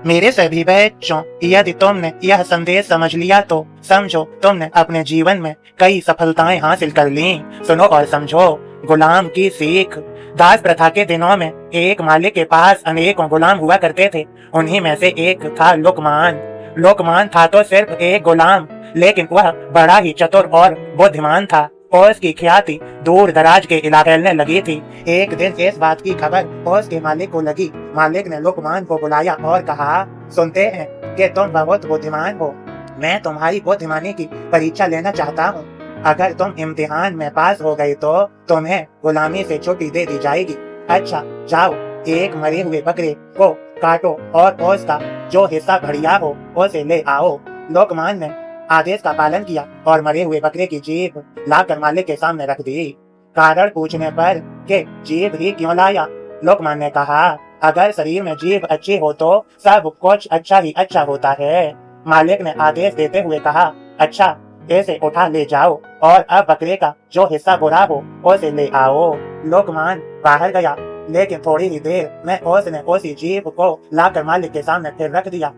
मेरे सभी बच्चों, यदि तुमने यह संदेश समझ लिया तो समझो तुमने अपने जीवन में कई सफलताएं हासिल कर ली। सुनो और समझो। गुलाम की सीख। दास प्रथा के दिनों में एक मालिक के पास अनेकों गुलाम हुआ करते थे। उन्हीं में से एक था लुकमान। लुकमान था तो सिर्फ एक गुलाम, लेकिन वह बड़ा ही चतुर और बुद्धिमान था और उसकी ख्याति दूर दराज के इलाके फैलने लगी थी। एक दिन इस बात की खबर उसके मालिक को लगी। मालिक ने लुकमान को बुलाया और कहा, सुनते हैं कि तुम बहुत बुद्धिमान हो। मैं तुम्हारी बुद्धिमानी की परीक्षा लेना चाहता हूँ। अगर तुम इम्तिहान में पास हो गए तो तुम्हें गुलामी से छुट्टी दे दी जाएगी। अच्छा, जाओ, एक मरे हुए बकरे को काटो और उसका जो हिस्सा बढ़िया हो उसे ले आओ। लुकमान ने आदेश का पालन किया और मरे हुए बकरे की जीभ लाकर मालिक के सामने रख दी। कारण पूछने पर कि जीभ ही क्यों लाया, लुकमान ने कहा, अगर शरीर में जीभ अच्छी हो तो सब कुछ अच्छा ही अच्छा होता है। मालिक ने आदेश देते हुए कहा, अच्छा, इसे उठा ले जाओ और अब बकरे का जो हिस्सा बुरा हो उसे ले आओ। लुकमान बाहर गया, लेकिन थोड़ी ही देर में उसने उसी जीभ को लाकर मालिक के सामने फिर रख दिया।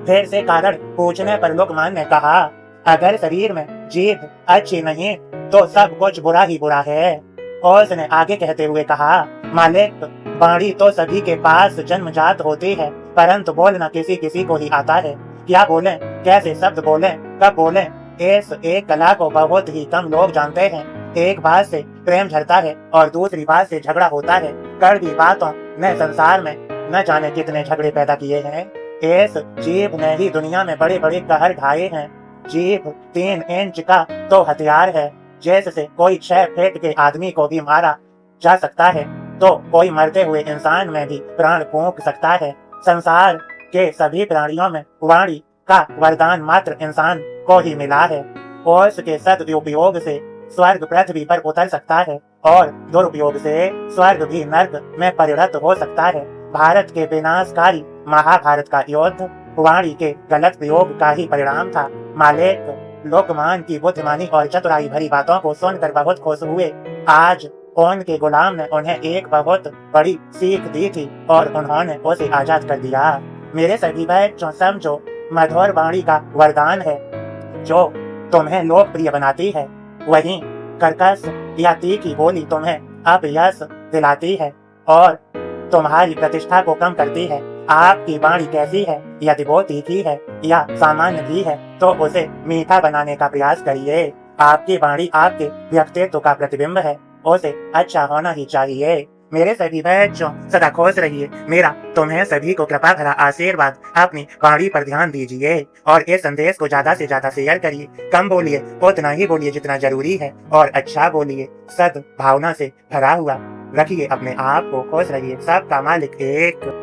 फिर से कारण पूछने पर लुकमान ने कहा, अगर शरीर में जीभ अच्छी नहीं तो सब कुछ बुरा ही बुरा है। और उसने आगे कहते हुए कहा, मालिक, वाणी तो सभी के पास जन्मजात होती है, परंतु बोलना किसी किसी को ही आता है। क्या बोलें, कैसे शब्द बोलें, कब बोलें, इस एक कला को बहुत ही कम लोग जानते हैं। एक बात से प्रेम झरता है और दूसरी बात से झगड़ा होता है। कड़वी बातों ने संसार में न जाने कितने झगड़े पैदा किए हैं। इस जीभ ने ही दुनिया में बड़े बड़े कहर ढाए हैं। जीभ 3 इंच का तो हथियार है, जिससे कोई 6 फीट के आदमी को भी मारा जा सकता है, तो कोई मरते हुए इंसान में भी प्राण फूंक सकता है। संसार के सभी प्राणियों में वाणी का वरदान मात्र इंसान को ही मिला है और उसके सदुपयोग से स्वर्ग पृथ्वी पर उतर सकता है और दुरुपयोग से स्वर्ग भी नर्क में परिणत हो सकता है। भारत के विनाशकारी महाभारत का युद्ध वाणी के गलत प्रयोग का ही परिणाम था। मालिक लुकमान की बुद्धिमानी और चतुराई भरी बातों को सुनकर बहुत खुश हुए। आज उनके गुलाम ने उन्हें एक बहुत बड़ी सीख दी थी और उन्होंने उसे आजाद कर दिया। मेरे सभी बच्चों, समझो, मधुर वाणी का वरदान है जो तुम्हें लोकप्रिय बनाती है, वहीं कर्कश या तीखी बोली तुम्हें अपयश दिलाती है और तुम्हारी प्रतिष्ठा को कम करती है। आपकी वाणी कैसी है, यदि वो तीखी है या सामान्य भी है तो उसे मीठा बनाने का प्रयास करिए। आपकी वाणी आपके व्यक्तित्व का प्रतिबिंब है, उसे अच्छा होना ही चाहिए। मेरे सभी बच्चों, सदा खुश रहिए। मेरा तुम्हें सभी को कृपा भरा आशीर्वाद। अपनी वाणी पर ध्यान दीजिए और इस संदेश को ज्यादा से ज्यादा शेयर करिए। कम बोलिए, उतना ही बोलिए जितना जरूरी है और अच्छा बोलिए। सद्भावना से भरा हुआ रखिए अपने आप को। खुश रहिए। सबका मालिक एक।